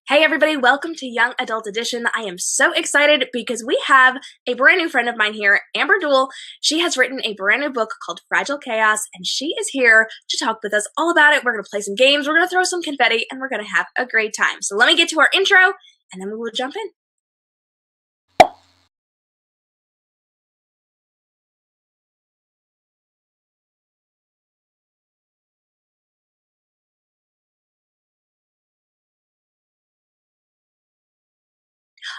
Hey everybody, welcome to Young Adult Edition. I am so excited because we have a brand new friend of mine here, Amber Duell. She has written a brand new book called Fragile Chaos, and she is here to talk with us all about it. We're going to play some games, we're going to throw some confetti, and we're going to have a great time. So let me get to our intro, and then we will jump in.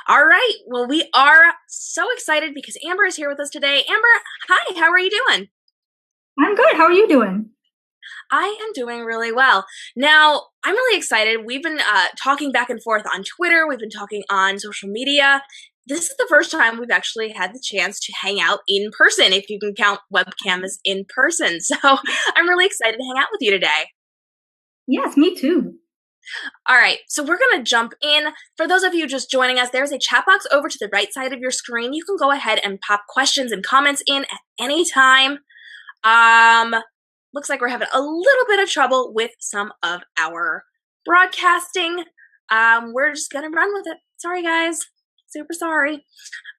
All right, well, we are so excited because Amber is here with us today. Amber, hi, how are you doing? I'm good. How are you doing? I am doing really well. Now, I'm really excited. We've been talking back and forth on Twitter. We've been talking on social media. This is the first time we've actually had the chance to hang out in person, if you can count webcam as in person. So I'm really excited to hang out with you today. Yes, me too. All right, so we're going to jump in. For those of you just joining us, there's a chat box over to the right side of your screen. You can go ahead and pop questions and comments in at any time. Looks like we're having a little bit of trouble with some of our broadcasting. We're just going to run with it. Sorry, guys. Super sorry.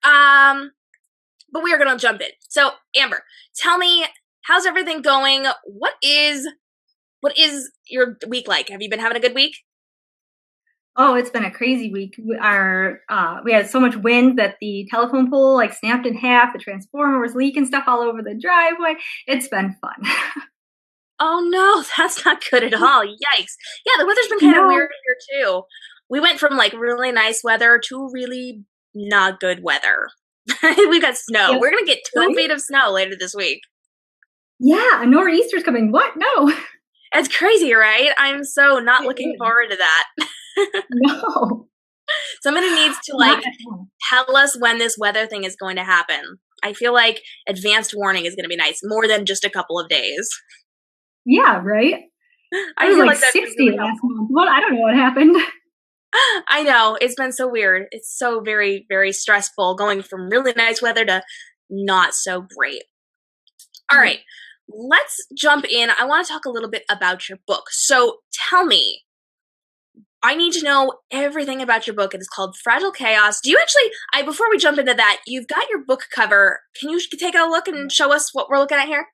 But we are going to jump in. So, Amber, tell me, how's everything going? What is your week like? Have you been having a good week? Oh, it's been a crazy week. We had so much wind that the telephone pole like snapped in half. The transformer was leaking stuff all over the driveway. It's been fun. Oh no, that's not good at all. Yikes. Yeah, the weather's been kind of weird here too. We went from like really nice weather to really not good weather. We've got snow. Yep. We're going to get 2 feet of snow later this week. Yeah, a nor'easter's coming. What? No. It's crazy, right? I'm so not looking forward to that. No. Somebody needs to like tell us when this weather thing is going to happen. I feel like advanced warning is going to be nice, more than just a couple of days. Yeah, right? I feel like 60 really last month. Well, I don't know what happened. I know. It's been so weird. It's so very, very stressful going from really nice weather to not so great. All right. Let's jump in. I want to talk a little bit about your book. So tell me, I need to know everything about your book. It is called Fragile Chaos. Do you actually, before we jump into that, you've got your book cover. Can you take a look and show us what we're looking at here?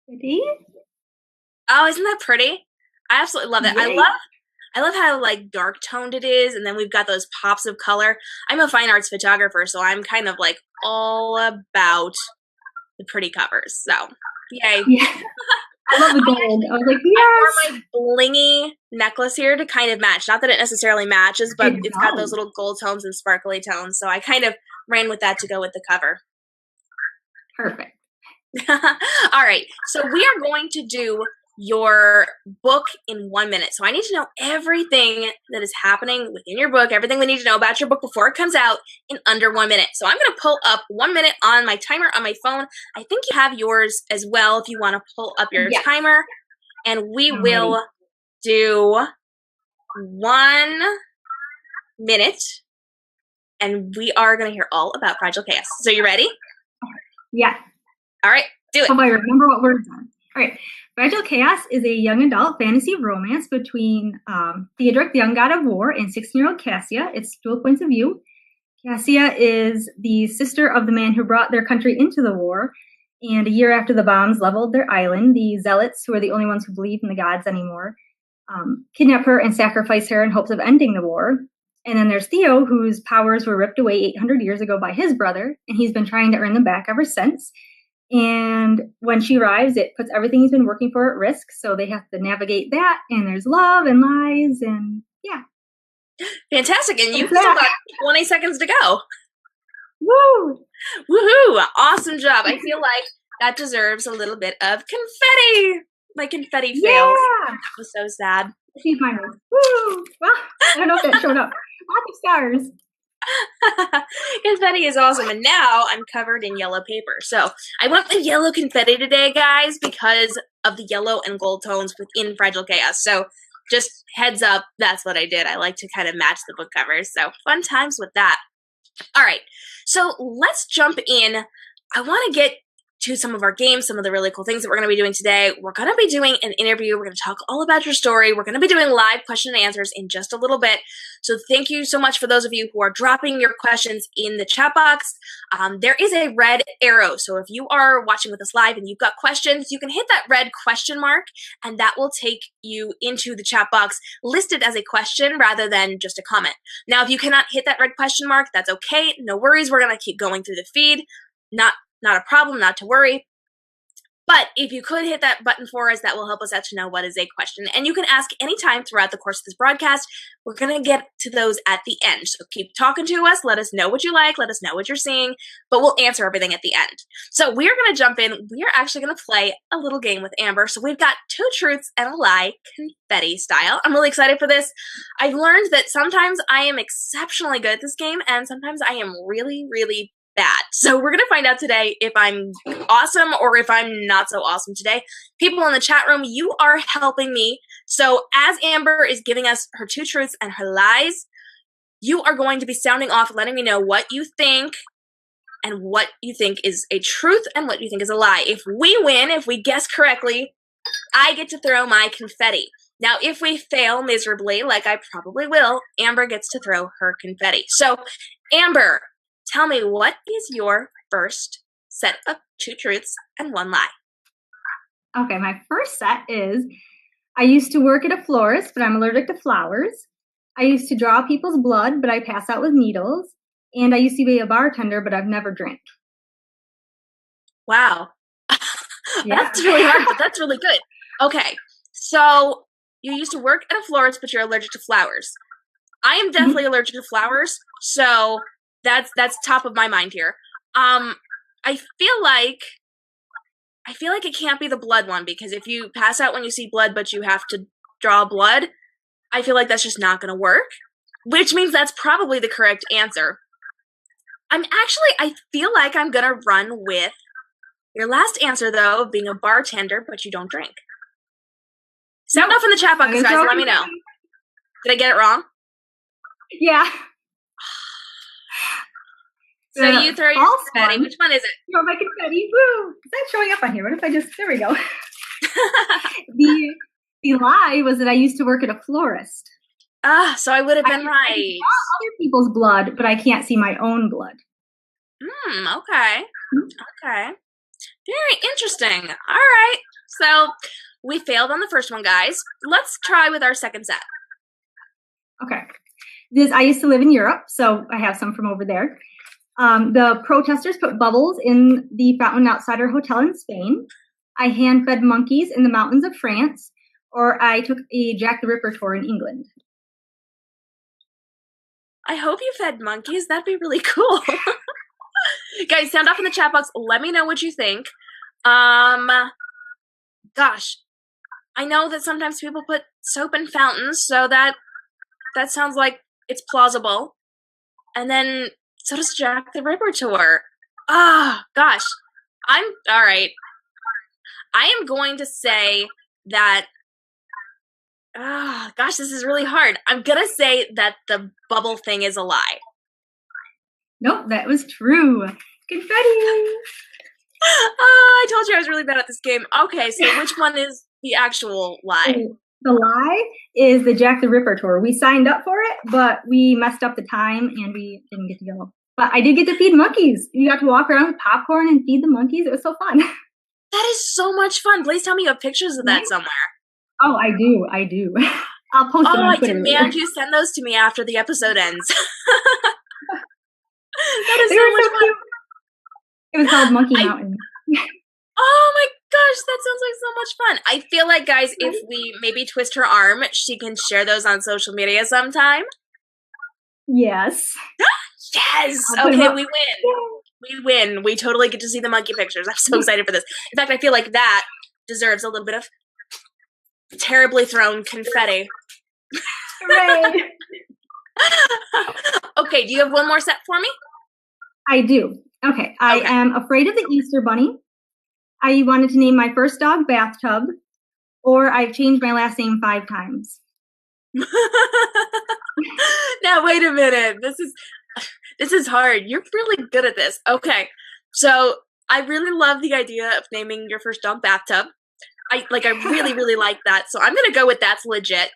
Pretty? Oh, isn't that pretty? I absolutely love it. Yay. I love how like dark toned it is, and then we've got those pops of color. I'm a fine arts photographer, so I'm kind of like all about the pretty covers. So, yay. Yeah. I love the gold. I was like, yes. I wore my blingy necklace here to kind of match. Not that it necessarily matches, but it's got those little gold tones and sparkly tones. So I kind of ran with that to go with the cover. Perfect. All right. So we are going to do your book in 1 minute. So I need to know everything that is happening within your book, everything we need to know about your book before it comes out in under 1 minute. So I'm going to pull up 1 minute on my timer on my phone. I think you have yours as well if you want to pull up your timer. And we will do 1 minute. And we are going to hear all about Fragile Chaos. So you ready? Yeah. All right. Do it. Hope I remember what we're done. All right. Fragile Chaos is a young adult fantasy romance between Theodoric, the young god of war, and 16-year-old Cassia. It's dual points of view. Cassia is the sister of the man who brought their country into the war. And a year after the bombs leveled their island, the Zealots, who are the only ones who believe in the gods anymore, kidnap her and sacrifice her in hopes of ending the war. And then there's Theo, whose powers were ripped away 800 years ago by his brother, and he's been trying to earn them back ever since. And when she arrives, it puts everything he's been working for at risk. So they have to navigate that. And there's love and lies and yeah. Fantastic. And you've still got 20 seconds to go. Woo! Woohoo! Awesome job. I feel like that deserves a little bit of confetti. My confetti fails. Yeah. That was so sad. She's mine. Woo! Well, I don't know if that showed up. Lots of stars. Confetti is awesome, and now I'm covered in yellow paper. So I went with yellow confetti today, guys, because of the yellow and gold tones within Fragile Chaos. So just heads up, that's what I did. I like to kind of match the book covers. So fun times with that. All right, so let's jump in. I want to get to some of our games, some of the really cool things that we're going to be doing today. We're going to be doing an interview. We're going to talk all about your story. We're going to be doing live question and answers in just a little bit. So thank you so much for those of you who are dropping your questions in the chat box. There is a red arrow. So if you are watching with us live and you've got questions, you can hit that red question mark and that will take you into the chat box listed as a question rather than just a comment. Now, if you cannot hit that red question mark, that's okay. No worries. We're going to keep going through the feed. Not a problem, not to worry. But if you could hit that button for us, that will help us out to know what is a question. And you can ask anytime throughout the course of this broadcast. We're going to get to those at the end. So keep talking to us. Let us know what you like. Let us know what you're seeing. But we'll answer everything at the end. So we are going to jump in. We are actually going to play a little game with Amber. So we've got 2 truths and a lie, confetti style. I'm really excited for this. I've learned that sometimes I am exceptionally good at this game, and sometimes I am really, really bad. So we're going to find out today if I'm awesome or if I'm not so awesome today. People in the chat room, you are helping me. So as Amber is giving us her 2 truths and her lies, you are going to be sounding off, letting me know what you think and what you think is a truth and what you think is a lie. If we win, if we guess correctly, I get to throw my confetti. Now, if we fail miserably, like I probably will, Amber gets to throw her confetti. So, Amber, tell me, what is your first set of 2 truths and 1 lie? Okay, my first set is, I used to work at a florist, but I'm allergic to flowers. I used to draw people's blood, but I pass out with needles. And I used to be a bartender, but I've never drank. Wow. Yeah. That's really hard, but that's really good. Okay, so you used to work at a florist, but you're allergic to flowers. I am definitely allergic to flowers, so that's top of my mind here. I feel like it can't be the blood one, because if you pass out when you see blood but you have to draw blood, I feel like that's just not going to work, which means that's probably the correct answer. I feel like I'm going to run with your last answer, though, of being a bartender but you don't drink. Sound off in the chat box, guys, let me know. Did I get it wrong? Yeah. So you throw your confetti. Which one is it? Throw my confetti. Woo! Is that showing up on here? What if I just, there we go. The lie was that I used to work at a florist. So I would have been right. I draw other people's blood, but I can't see my own blood. Okay. Okay. Very interesting. All right. So we failed on the first one, guys. Let's try with our second set. Okay. I used to live in Europe, so I have some from over there. The protesters put bubbles in the fountain outside our hotel in Spain. I hand-fed monkeys in the mountains of France, or I took a Jack the Ripper tour in England. I hope you fed monkeys. That'd be really cool. Guys, sound off in the chat box. Let me know what you think. Gosh, I know that sometimes people put soap in fountains, so that sounds like it's plausible. And then so does Jack the Ripper tour. Gosh. All right. I am going to say that, gosh, this is really hard. I'm going to say that the bubble thing is a lie. Nope, that was true. Confetti. I told you I was really bad at this game. Okay, so which one is the actual lie? The lie is the Jack the Ripper tour. We signed up for it, but we messed up the time and we didn't get to go. But I did get to feed monkeys. You got to walk around with popcorn and feed the monkeys. It was so fun. That is so much fun. Please tell me you have pictures of that somewhere. Oh, I do. I'll post them on Twitter. I demand you send those to me after the episode ends. That is so much fun. Cute. It was called Monkey Mountain. Oh my gosh, that sounds like so much fun. I feel like, guys, if we maybe twist her arm, she can share those on social media sometime. Yes. Yes. Okay, we win. We win. We totally get to see the monkey pictures. I'm so excited for this. In fact, I feel like that deserves a little bit of terribly thrown confetti. Right. Okay, do you have one more set for me? I do. Okay. I am afraid of the Easter Bunny. I wanted to name my first dog Bathtub, or I've changed my last name 5 times. Now, wait a minute. This is hard. You're really good at this. Okay. So I really love the idea of naming your first dog Bathtub. I really, really like that. So I'm gonna go with that's legit.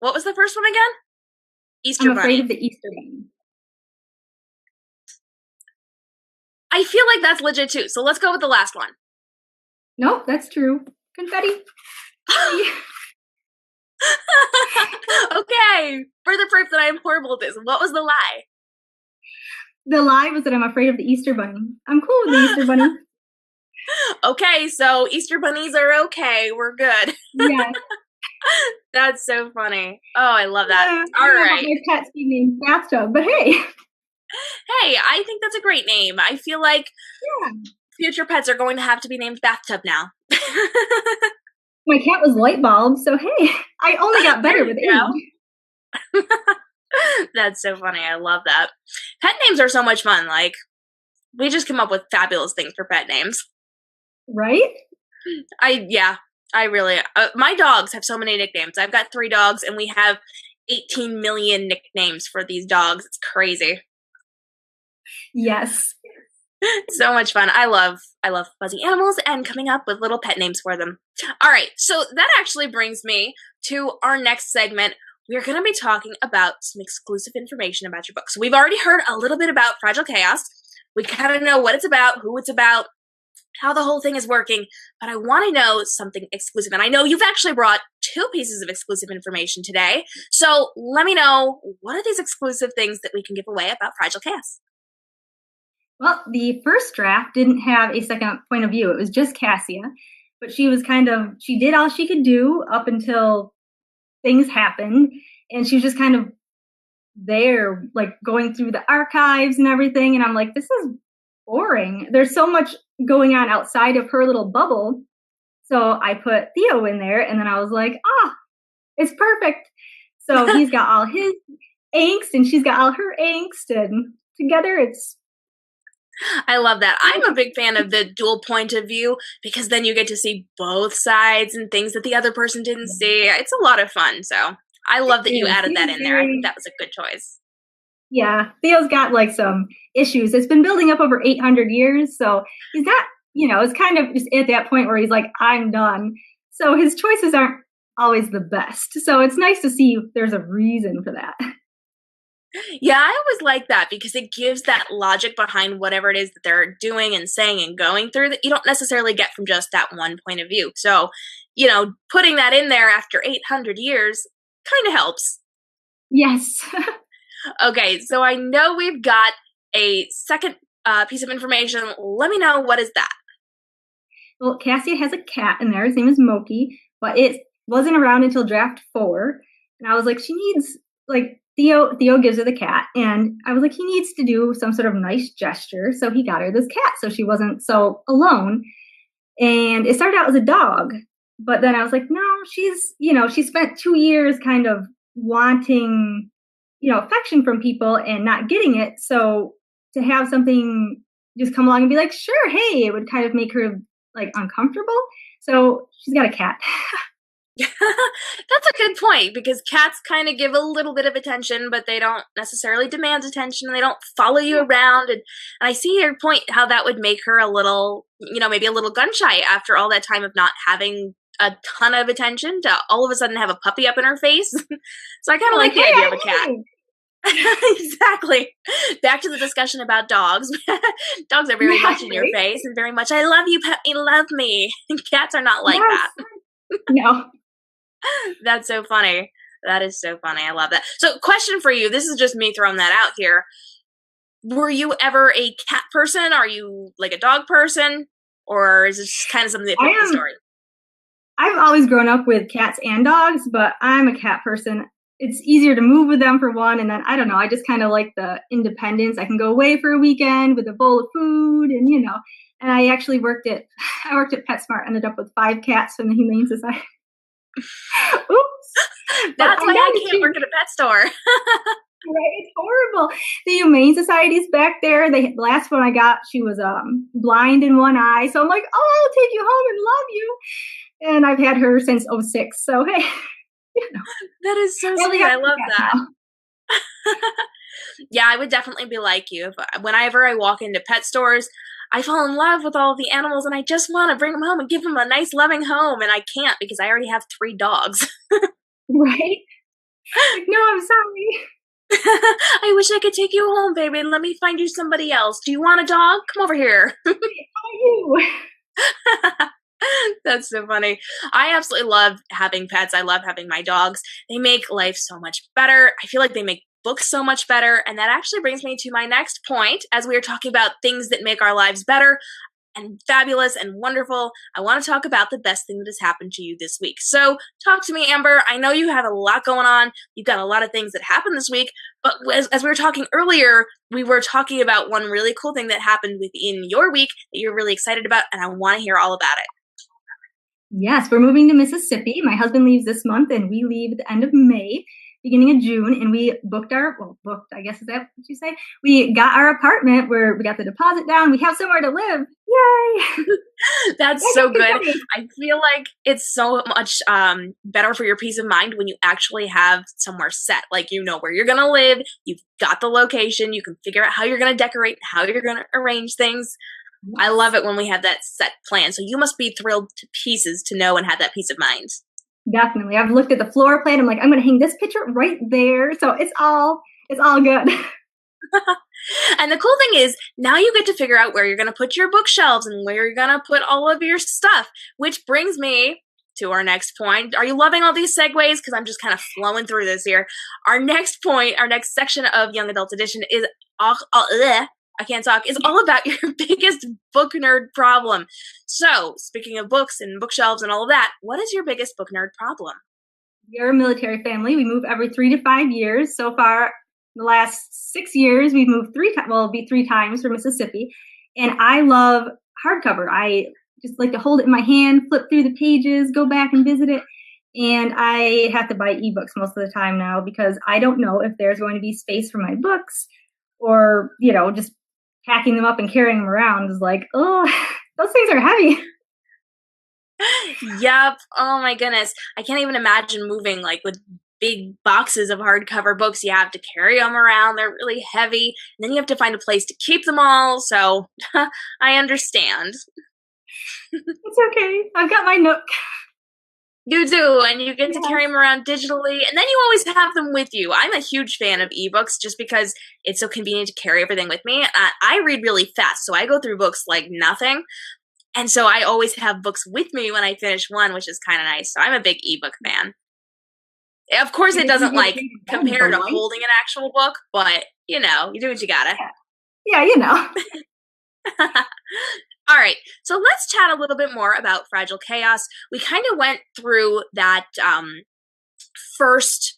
What was the first one again? Easter I'm afraid Bunny. of the Easter Bunny. I feel like that's legit too. So let's go with the last one. Nope, that's true. Confetti. Okay. Further proof that I am horrible at this. What was the lie? The lie was that I'm afraid of the Easter Bunny. I'm cool with the Easter Bunny. Okay, so Easter bunnies are okay. We're good. Yeah. That's so funny. Oh, I love that. Yeah, All I don't right. want my pets being named Bathtub, but hey. Hey, I think that's a great name. I feel like future pets are going to have to be named Bathtub now. My cat was Light Bulb, so hey, I only got better with age. That's so funny. I love that. Pet names are so much fun. Like, we just come up with fabulous things for pet names. Right? I really, my dogs have so many nicknames. I've got 3 dogs and we have 18 million nicknames for these dogs. It's crazy. Yes. So much fun. I love fuzzy animals and coming up with little pet names for them. All right. So that actually brings me to our next segment. We're going to be talking about some exclusive information about your book. So we've already heard a little bit about Fragile Chaos. We kind of know what it's about, who it's about, how the whole thing is working, but I want to know something exclusive. And I know you've actually brought 2 pieces of exclusive information today. So let me know, what are these exclusive things that we can give away about Fragile Chaos? Well, the first draft didn't have a second point of view. It was just Cassia, but she did all she could do up until things happened. And she was just kind of there, like going through the archives and everything. And I'm like, this is boring. There's so much going on outside of her little bubble. So I put Theo in there, and then I was like, it's perfect. So he's got all his angst and she's got all her angst, and together it's... I love that. I'm a big fan of the dual point of view, because then you get to see both sides and things that the other person didn't see. It's a lot of fun. So I love that you added that in there. I think that was a good choice. Yeah, Theo's got like some issues. It's been building up over 800 years. So he's not, it's kind of just at that point where he's like, I'm done. So his choices aren't always the best. So it's nice to see there's a reason for that. Yeah, I always like that, because it gives that logic behind whatever it is that they're doing and saying and going through that you don't necessarily get from just that one point of view. So, putting that in there after 800 years kind of helps. Yes. Okay, so I know we've got a second piece of information. Let me know, what is that? Well, Cassia has a cat in there. His name is Moki, but it wasn't around until draft 4. And I was like, she needs, like, Theo gives her the cat, and I was like, he needs to do some sort of nice gesture, so he got her this cat so she wasn't so alone. And it started out as a dog, but then I was like, no, she spent 2 years kind of wanting, affection from people and not getting it. So to have something just come along and be like, sure, hey, it would kind of make her like uncomfortable. So she's got a cat. That's a good point, because cats kind of give a little bit of attention, but they don't necessarily demand attention, and they don't follow you around. And I see your point, how that would make her a little, maybe a little gun shy after all that time of not having a ton of attention, to all of a sudden have a puppy up in her face. So I kind of like the idea of a cat. Exactly. Back to the discussion about dogs. Dogs are very much in your face and very much, I love you, puppy, love me. Cats are not like that. No. That's so funny. That is so funny. I love that. So, question for you. This is just me throwing that out here. Were you ever a cat person? Are you like a dog person? Or is this kind of something that fits the story? I've always grown up with cats and dogs, but I'm a cat person. It's easier to move with them for one, and then I don't know, I just kind of like the independence. I can go away for a weekend with a bowl of food, and and I actually worked at PetSmart, ended up with 5 cats from the Humane Society. Oops. That's why I can't work at a pet store. Right, it's horrible. The Humane Society's back there. The last one I got, she was blind in one eye. So I'm like, oh, I'll take you home and love you. And I've had her since 2006. So hey. That is so sweet. I love that. Yeah, I would definitely be like you. Whenever I walk into pet stores, I fall in love with all the animals and I just want to bring them home and give them a nice, loving home. And I can't because I already have 3 dogs. Right? Like, no, I'm sorry. I wish I could take you home, baby, and let me find you somebody else. Do you want a dog? Come over here. How are you? That's so funny. I absolutely love having pets. I love having my dogs. They make life so much better. I feel like they make books so much better. And that actually brings me to my next point. As we were talking about things that make our lives better and fabulous and wonderful, I want to talk about the best thing that has happened to you this week. So talk to me, Amber. I know you have a lot going on. You've got a lot of things that happened this week. But as we were talking earlier, we were talking about one really cool thing that happened within your week that you're really excited about. And I want to hear all about it. Yes, we're moving to Mississippi. My husband leaves this month and we leave at the end of May, beginning of June. And we booked, I guess, is that what you say? We got our apartment where we got the deposit down. We have somewhere to live. Yay! That's so good. I feel like it's so much better for your peace of mind when you actually have somewhere set. Like, you know where you're going to live. You've got the location. You can figure out how you're going to decorate, how you're going to arrange things. I love it when we have that set plan. So you must be thrilled to pieces to know and have that peace of mind. Definitely. I've looked at the floor plan. I'm like, I'm going to hang this picture right there. So it's all good. And the cool thing is now you get to figure out where you're going to put your bookshelves and where you're going to put all of your stuff, which brings me to our next point. Are you loving all these segues? Because I'm just kind of flowing through this here. Our next point, our next section of Young Adult Edition is I can't talk, is all about your biggest book nerd problem. So, speaking of books and bookshelves and all of that, what is your biggest book nerd problem? We're a military family. We move every 3 to 5 years. So far, the last 6 years, we've moved 3 times. Well, it'll be 3 times for Mississippi. And I love hardcover. I just like to hold it in my hand, flip through the pages, go back and visit it. And I have to buy ebooks most of the time now because I don't know if there's going to be space for my books or, just packing them up and carrying them around is like, oh, those things are heavy. Yep. Oh my goodness. I can't even imagine moving like with big boxes of hardcover books. You have to carry them around. They're really heavy. And then you have to find a place to keep them all. So I understand. It's okay. I've got my Nook. You do, and you get to carry them around digitally, and then you always have them with you. I'm a huge fan of ebooks just because it's so convenient to carry everything with me. I read really fast, so I go through books like nothing, and so I always have books with me when I finish one, which is kind of nice. So I'm a big ebook fan. Of course, it doesn't compare to holding an actual book, but you do what you gotta. Yeah. All right, so let's chat a little bit more about Fragile Chaos. We kind of went through that first,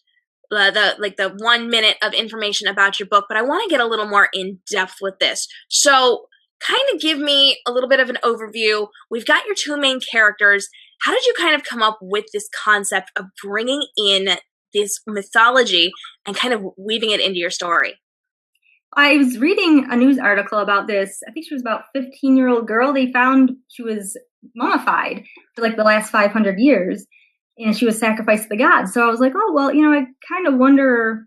the 1 minute of information about your book, but I want to get a little more in depth with this. So kind of give me a little bit of an overview. We've got your 2 main characters. How did you kind of come up with this concept of bringing in this mythology and kind of weaving it into your story? I was reading a news article about this. I think she was about a 15-year-old girl. They found she was mummified for like the last 500 years, and she was sacrificed to the gods. So I was like, oh, well, I kind of wonder,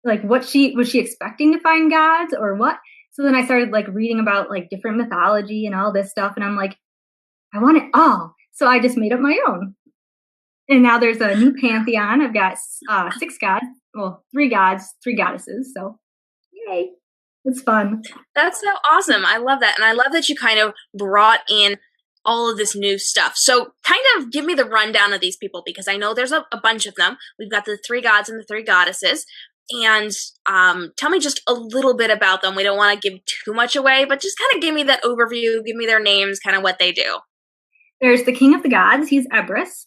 like, was she expecting to find gods or what? So then I started like reading about like different mythology and all this stuff, and I'm like, I want it all. So I just made up my own. And now there's a new pantheon. I've got 6 gods, well, 3 gods, 3 goddesses. So yay. It's fun. That's so awesome. I love that. And I love that you kind of brought in all of this new stuff. So kind of give me the rundown of these people because I know there's a bunch of them. We've got the 3 gods and the 3 goddesses. And tell me just a little bit about them. We don't want to give too much away, but just kind of give me that overview. Give me their names, kind of what they do. There's the king of the gods. He's Ebris.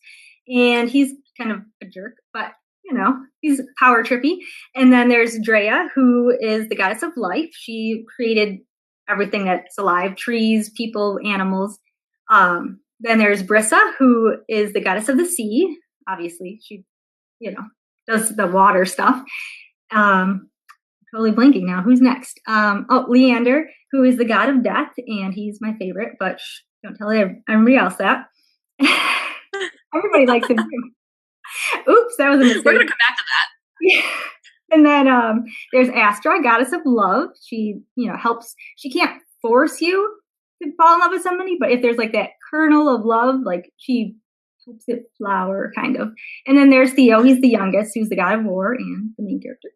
And he's kind of a jerk, but he's power trippy. And then there's Drea, who is the goddess of life. She created everything that's alive, trees, people, animals. Then there's Brissa, who is the goddess of the sea. Obviously, she, does the water stuff. Totally blanking now. Who's next? Leander, who is the god of death, and he's my favorite, but don't tell everybody else that. Everybody likes him too. Oops, that was a mistake. We're going to come back to that. Yeah. And then there's Astra, goddess of love. She, helps. She can't force you to fall in love with somebody, but if there's like that kernel of love, like she helps it flower, kind of. And then there's Theo. He's the youngest, who's the god of war and the main character.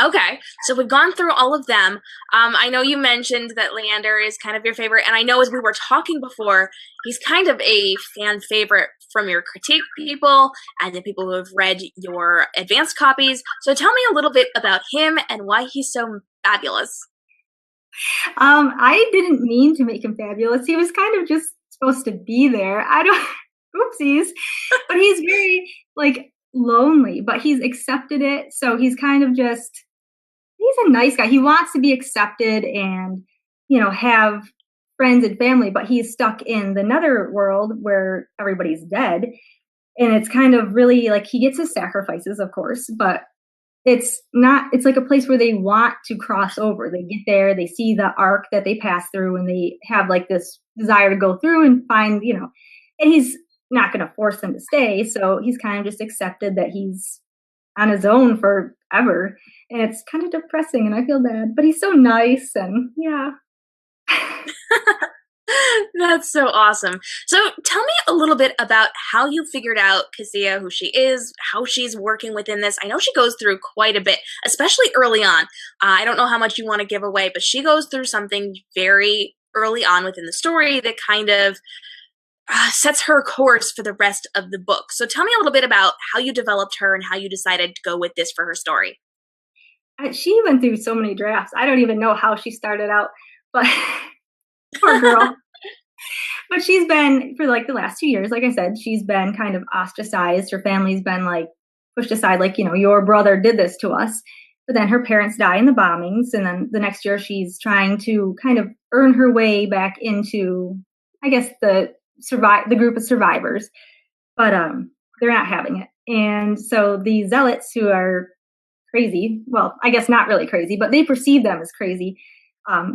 Okay, so we've gone through all of them. I know you mentioned that Leander is kind of your favorite, and I know as we were talking before, he's kind of a fan favorite from your critique people and the people who have read your advanced copies. So tell me a little bit about him and why he's so fabulous. I didn't mean to make him fabulous. He was kind of just supposed to be there. I don't, oopsies, but he's very like lonely, but he's accepted it. So he's kind of just, he's a nice guy. He wants to be accepted and, have friends and family, but he's stuck in the nether world where everybody's dead. And it's kind of really like he gets his sacrifices, of course, but it's like a place where they want to cross over. They get there, they see the arc that they pass through, and they have like this desire to go through and find, and he's not going to force them to stay. So he's kind of just accepted that he's on his own forever. And it's kind of depressing and I feel bad, but he's so nice and yeah. That's so awesome. So tell me a little bit about how you figured out Cassia, who she is, how she's working within this. I know she goes through quite a bit, especially early on. I don't know how much you want to give away, but she goes through something very early on within the story that kind of sets her course for the rest of the book. So tell me a little bit about how you developed her and how you decided to go with this for her story. She went through so many drafts. I don't even know how she started out, but poor girl. But she's been, for like the last 2 years, like I said, she's been kind of ostracized. Her family's been like pushed aside, like, your brother did this to us. But then her parents die in the bombings. And then the next year she's trying to kind of earn her way back into, I guess, the group of survivors. But they're not having it. And so the zealots, who are crazy, well, I guess not really crazy, but they perceive them as crazy,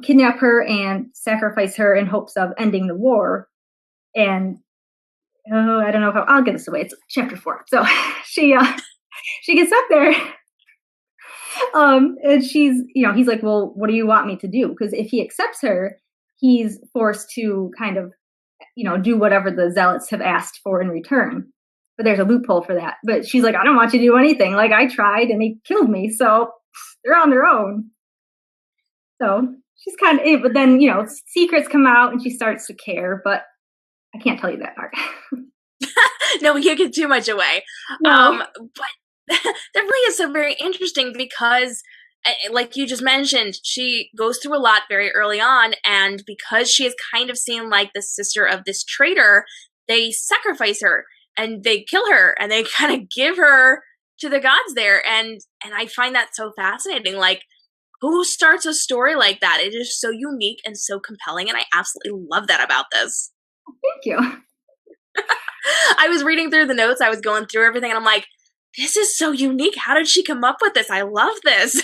kidnap her and sacrifice her in hopes of ending the war. And I don't know if I'll get this away. It's chapter 4. So she gets up there, and she's, he's like, well, what do you want me to do? Because if he accepts her, he's forced to kind of, do whatever the zealots have asked for in return. But there's a loophole for that. But she's like, I don't want you to do anything. Like, I tried and they killed me, so they're on their own. So she's kind of, but then, secrets come out and she starts to care, but I can't tell you that part. No, we can't give too much away. No. But that really is so very interesting because, like you just mentioned, she goes through a lot very early on, and because she is kind of seen like the sister of this traitor, they sacrifice her and they kill her and they kind of give her to the gods there. And I find that so fascinating. Like, who starts a story like that? It is so unique and so compelling, and I absolutely love that about this. Thank you. I was reading through the notes, I was going through everything, and I'm like, this is so unique. How did she come up with this? I love this.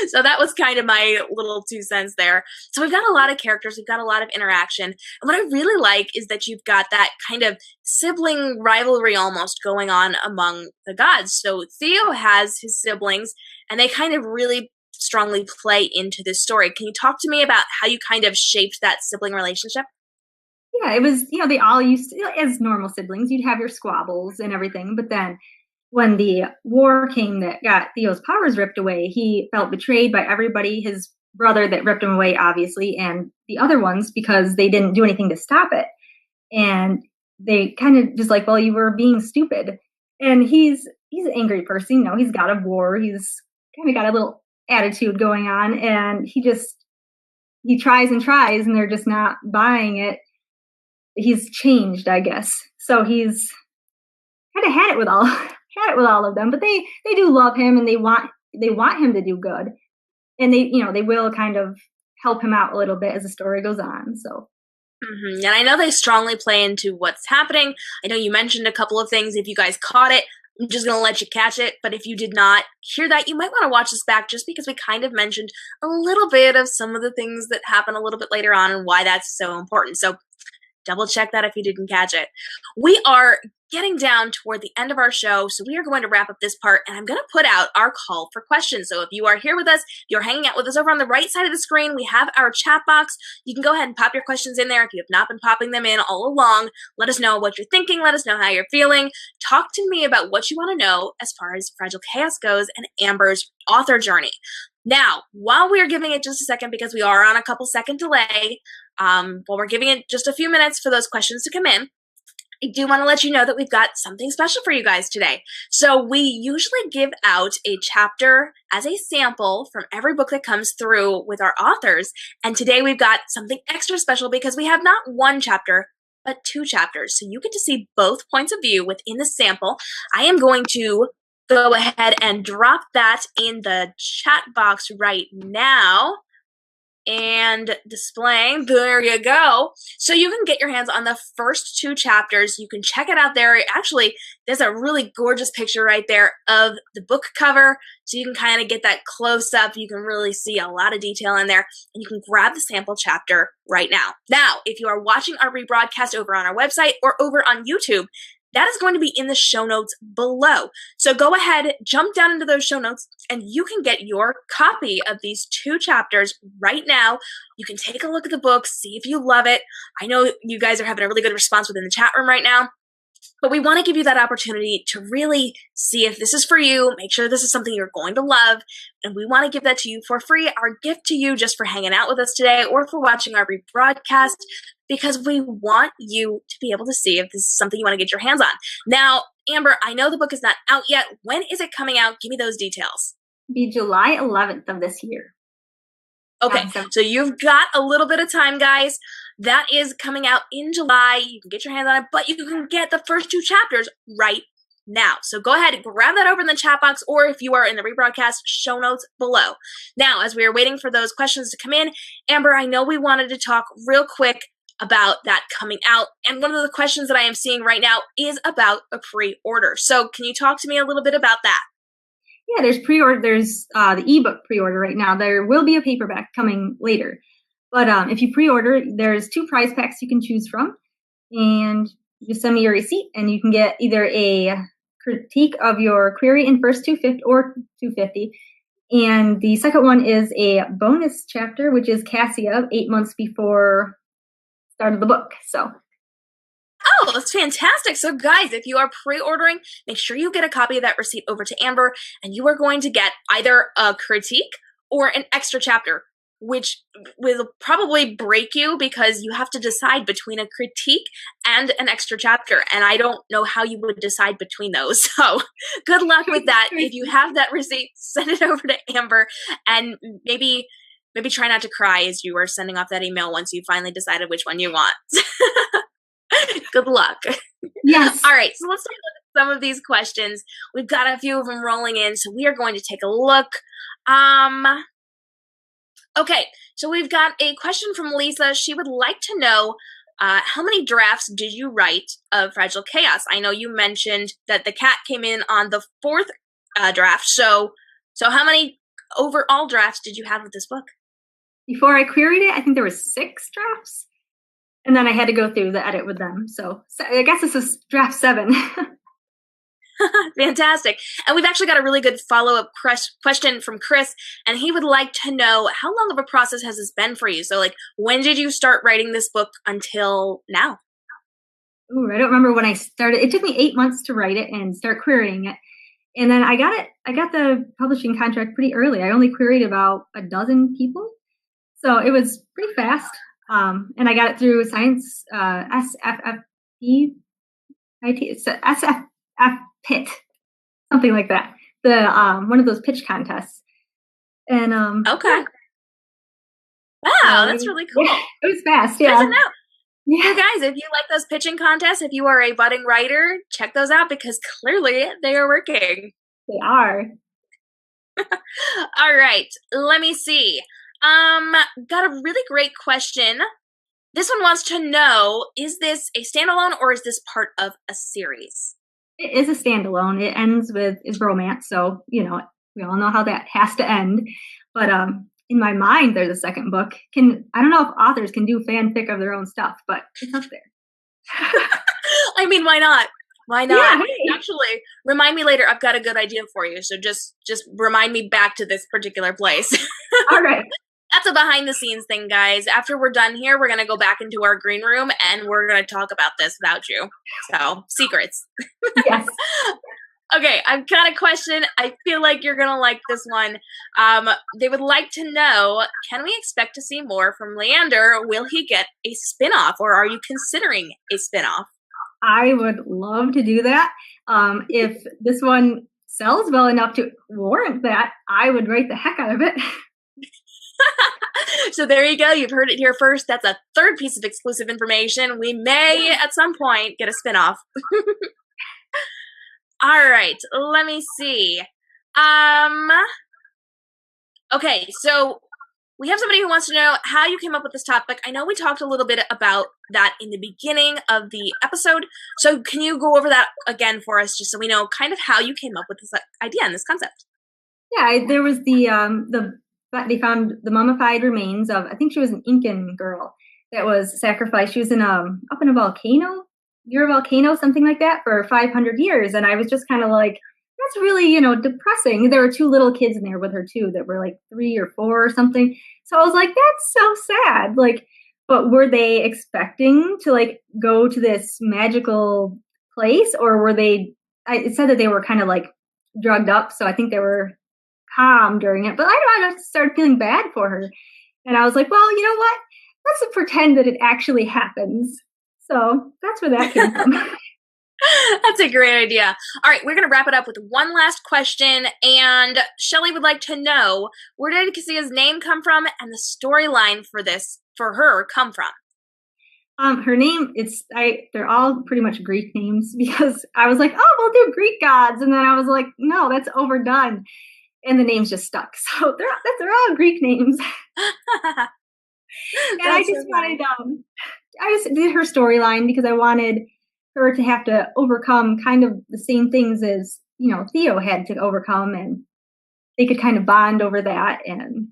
So that was kind of my little 2 cents there. So we've got a lot of characters. We've got a lot of interaction. And what I really like is that you've got that kind of sibling rivalry almost going on among the gods. So Theo has his siblings, and they kind of really strongly play into this story. Can you talk to me about how you kind of shaped that sibling relationship? Yeah, it was, they all used to, as normal siblings, you'd have your squabbles and everything. But then when the war came that got Theo's powers ripped away, he felt betrayed by everybody, his brother that ripped him away, obviously, and the other ones, because they didn't do anything to stop it. And they kind of just like, well, you were being stupid. And he's an angry person, he's god of war. He's kind of got a little attitude going on, and he tries and tries, and they're just not buying it. He's changed, I guess. So he's kind of had it with all of them, but they do love him, and they want him to do good, and they will kind of help him out a little bit as the story goes on. So. Mm-hmm. And I know they strongly play into what's happening. I know you mentioned a couple of things. If you guys caught it, I'm just going to let you catch it. But if you did not hear that, you might want to watch this back, just because we kind of mentioned a little bit of some of the things that happen a little bit later on and why that's so important. So Double check that if you didn't catch it. We are getting down toward the end of our show, so we are going to wrap up this part, and I'm going to put out our call for questions. So if you are here with us, you're hanging out with us over on the right side of the screen, we have our chat box. You can go ahead and pop your questions in there if you have not been popping them in all along. Let us know what you're thinking. Let us know how you're feeling. Talk to me about what you want to know as far as Fragile Chaos goes and Amber's author journey. Now, while we're giving it just a second, because we are on a couple second delay, while we're giving it just a few minutes for those questions to come in, I do want to let you know that we've got something special for you guys today. So we usually give out a chapter as a sample from every book that comes through with our authors. And today we've got something extra special because we have not one chapter, but two chapters. So you get to see both points of view within the sample. I am going to go ahead and drop that in the chat box right now. And displaying, there you go. So you can get your hands on the first two chapters. You can check it out there. Actually, there's a really gorgeous picture right there of the book cover. So you can kind of get that close up. You can really see a lot of detail in there. And you can grab the sample chapter right now. Now, if you are watching our rebroadcast over on our website or over on YouTube, that is going to be in the show notes below. So go ahead, jump down into those show notes, and you can get your copy of these two chapters right now. You can take a look at the book, see if you love it. I know you guys are having a really good response within the chat room right now, but we want to give you that opportunity to really see if this is for you, make sure this is something you're going to love, and we want to give that to you for free, our gift to you just for hanging out with us today or for watching our rebroadcast, because we want you to be able to see if this is something you want to get your hands on. Now, Amber, I know the book is not out yet. When is it coming out? Give me those details. It'll be July 11th of this year. Okay, so you've got a little bit of time, guys. That is coming out in July. You can get your hands on it, but you can get the first two chapters right now. So go ahead and grab that over in the chat box, or if you are in the rebroadcast, show notes below. Now, as we are waiting for those questions to come in, Amber, I know we wanted to talk real quick about that coming out. And one of the questions that I am seeing right now is about a pre-order. So can you talk to me a little bit about that? Yeah, there's pre-order. There's the ebook pre-order right now. There will be a paperback coming later. But if you pre-order, there's 2 prize packs you can choose from. And you send me your receipt and you can get either a critique of your query in first 250 or 250. And the second one is a bonus chapter, which is Cassia, 8 months before start of the book. So oh, that's fantastic. So guys, if you are pre-ordering, make sure you get a copy of that receipt over to Amber, and you are going to get either a critique or an extra chapter, which will probably break you because you have to decide between a critique and an extra chapter. And I don't know how you would decide between those. So good luck with that. If you have that receipt, send it over to Amber, and maybe try not to cry as you are sending off that email once you finally decided which one you want. Good luck. yes. All right, so let's take a look at some of these questions. We've got a few of them rolling in, so we are going to take a look. Okay, so we've got a question from Lisa. She would like to know, how many drafts did you write of Fragile Chaos? I know you mentioned that the cat came in on the 4th draft, so how many overall drafts did you have with this book? Before I queried it, I think there were 6 drafts. And then I had to go through the edit with them. So I guess this is draft 7. Fantastic. And we've actually got a really good follow-up question from Chris, and he would like to know, how long of a process has this been for you? So, like, when did you start writing this book until now? Ooh, I don't remember when I started. It took me 8 months to write it and start querying it. And then I got the publishing contract pretty early. I only queried about a dozen people. So it was pretty fast. And I got it through Science SFFP. It's SFF Pit, something like that. The one of those pitch contests. And okay. Wow, that's really cool. Yeah, it was fast. Yeah. Good to know. Yeah, guys, if you like those pitching contests, if you are a budding writer, check those out because clearly they are working. They are. All right, let me see. Got a really great question. This one wants to know, is this a standalone or is this part of a series? It is a standalone. It ends with is romance, so we all know how that has to end. But in my mind, there's a second book. I don't know if authors can do fanfic of their own stuff, but it's up there. I mean, why not? Why not? Yeah, hey. Actually, remind me later. I've got a good idea for you. So just remind me back to this particular place. All right. That's a behind the scenes thing, guys. After we're done here, we're going to go back into our green room and we're going to talk about this without you. So, secrets. Yes. Okay, I've got a question. I feel like you're going to like this one. They would like to know, can we expect to see more from Leander? Will he get a spinoff, or are you considering a spinoff? I would love to do that. If this one sells well enough to warrant that, I would write the heck out of it. So there you go. You've heard it here first. That's a third piece of exclusive information. We may, at some point, get a spinoff. All right. Let me see. Okay, so we have somebody who wants to know how you came up with this topic. I know we talked a little bit about that in the beginning of the episode. So can you go over that again for us, just so we know kind of how you came up with this idea and this concept? Yeah, there was they found the mummified remains of, I think she was an Incan girl that was sacrificed. She was in up in a volcano, near a volcano, something like that, for 500 years. And I was just kind of like, that's really, depressing. There were 2 little kids in there with her too that were like 3 or 4 or something. So I was like, that's so sad. Like, but were they expecting to like go to this magical place, or were they? It said that they were kind of like drugged up, so I think they were calm during it. But I just started feeling bad for her, and I was like, well, you know what? Let's pretend that it actually happens. So that's where that came from. That's a great idea. All right, we're going to wrap it up with one last question. And Shelly would like to know, where did Cassia's name come from and the storyline for her come from? Her name, they're all pretty much Greek names, because I was like, oh, we'll do Greek gods. And then I was like, no, that's overdone. And the names just stuck. So they're all Greek names. And I just did her storyline because I wanted her to have to overcome kind of the same things as, Theo had to overcome, and they could kind of bond over that. And,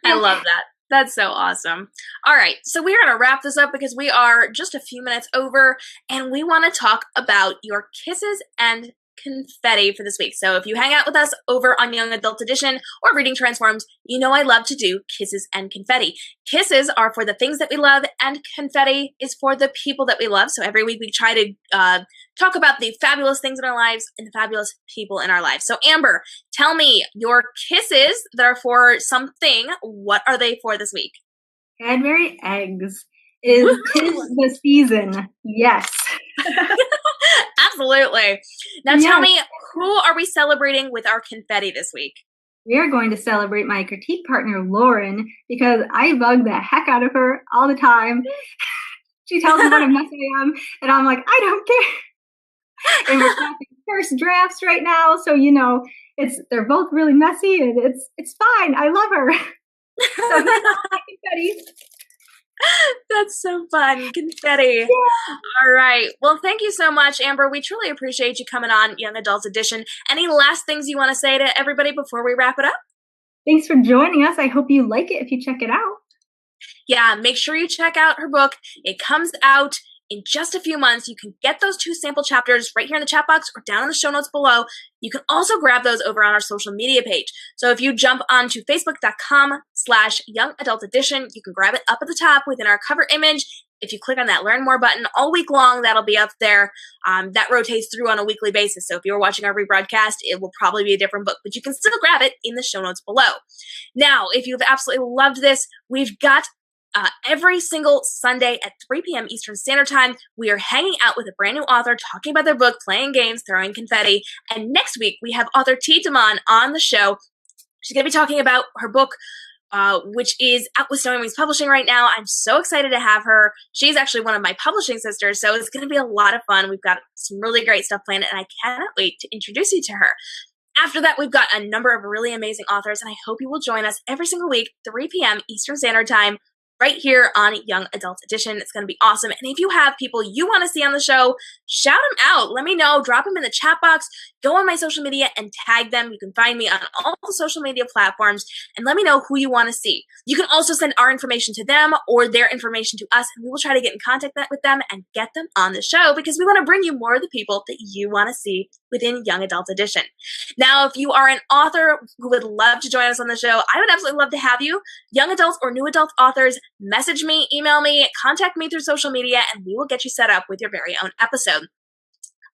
I love that. That's so awesome. All right, so we're going to wrap this up because we are just a few minutes over, and we want to talk about your kisses and confetti for this week. So if you hang out with us over on Young Adult Edition or Reading Transformed, you know I love to do kisses and confetti. Kisses are for the things that we love, and confetti is for the people that we love. So every week we try to talk about the fabulous things in our lives and the fabulous people in our lives. So Amber, tell me, your kisses that are for something, what are they for this week? Cadbury eggs. Tis the season. Yes. Absolutely. Now tell me, who are we celebrating with our confetti this week? We are going to celebrate my critique partner, Lauren, because I bug the heck out of her all the time. She tells me what a mess I am, and I'm like, I don't care. And we're talking first drafts right now, so they're both really messy, and it's fine. I love her. So confetti. That's so fun. Confetti. Yeah. All right. Well, thank you so much, Amber. We truly appreciate you coming on Young Adult Edition. Any last things you want to say to everybody before we wrap it up? Thanks for joining us. I hope you like it if you check it out. Yeah, make sure you check out her book. It comes out in just a few months. You can get those 2 sample chapters right here in the chat box or down in the show notes below. You can also grab those over on our social media page. So if you jump onto facebook.com/Young Adult Edition, you can grab it up at the top within our cover image. If you click on that Learn More button all week long, that'll be up there. That rotates through on a weekly basis. So if you're watching our rebroadcast, it will probably be a different book, but you can still grab it in the show notes below. Now, if you've absolutely loved this, we've got every single Sunday at 3 p.m. Eastern Standard Time, we are hanging out with a brand new author, talking about their book, playing games, throwing confetti. And next week, we have author T. Damon on the show. She's going to be talking about her book, which is out with Snowy Wings Publishing right now. I'm so excited to have her. She's actually one of my publishing sisters, so it's going to be a lot of fun. We've got some really great stuff planned, and I cannot wait to introduce you to her. After that, we've got a number of really amazing authors, and I hope you will join us every single week, 3 p.m. Eastern Standard Time, right here on Young Adult Edition. It's going to be awesome. And if you have people you want to see on the show, shout them out. Let me know. Drop them in the chat box. Go on my social media and tag them. You can find me on all the social media platforms and let me know who you want to see. You can also send our information to them or their information to us, and we will try to get in contact with them and get them on the show because we want to bring you more of the people that you want to see within Young Adult Edition. Now, if you are an author who would love to join us on the show, I would absolutely love to have you. Young adults or new adult authors, message me, email me, contact me through social media, and we will get you set up with your very own episode.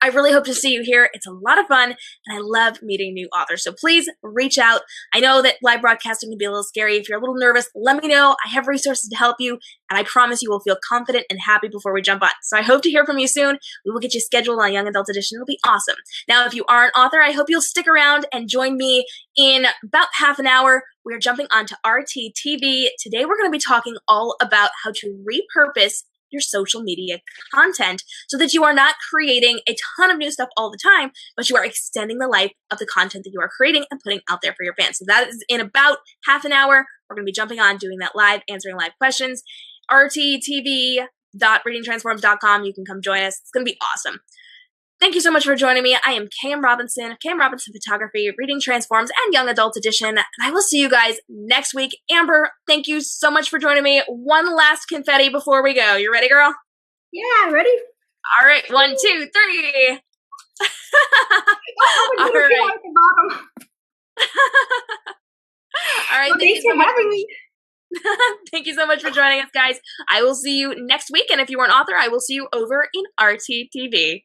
I really hope to see you here. It's a lot of fun, and I love meeting new authors. So please reach out. I know that live broadcasting can be a little scary. If you're a little nervous, let me know. I have resources to help you, and I promise you will feel confident and happy before we jump on. So I hope to hear from you soon. We will get you scheduled on Young Adult Edition. It'll be awesome. Now, if you are an author, I hope you'll stick around and join me in about half an hour. We're jumping onto RTTV. Today, we're going to be talking all about how to repurpose your social media content so that you are not creating a ton of new stuff all the time, but you are extending the life of the content that you are creating and putting out there for your fans. So that is in about half an hour. We're going to be jumping on, doing that live, answering live questions. rttv.readingtransforms.com. You can come join us. It's going to be awesome. Thank you so much for joining me. I am K.m. Robinson of K.m. Robinson Photography, Reading Transforms, and Young Adult Edition. And I will see you guys next week. Amber, thank you so much for joining me. One last confetti before we go. You ready, girl? Yeah, ready? All right. 1, 2, 3. All right. All right. Well, thanks for having me. Thank you so much for joining us, guys. I will see you next week. And if you are an author, I will see you over in RTTV.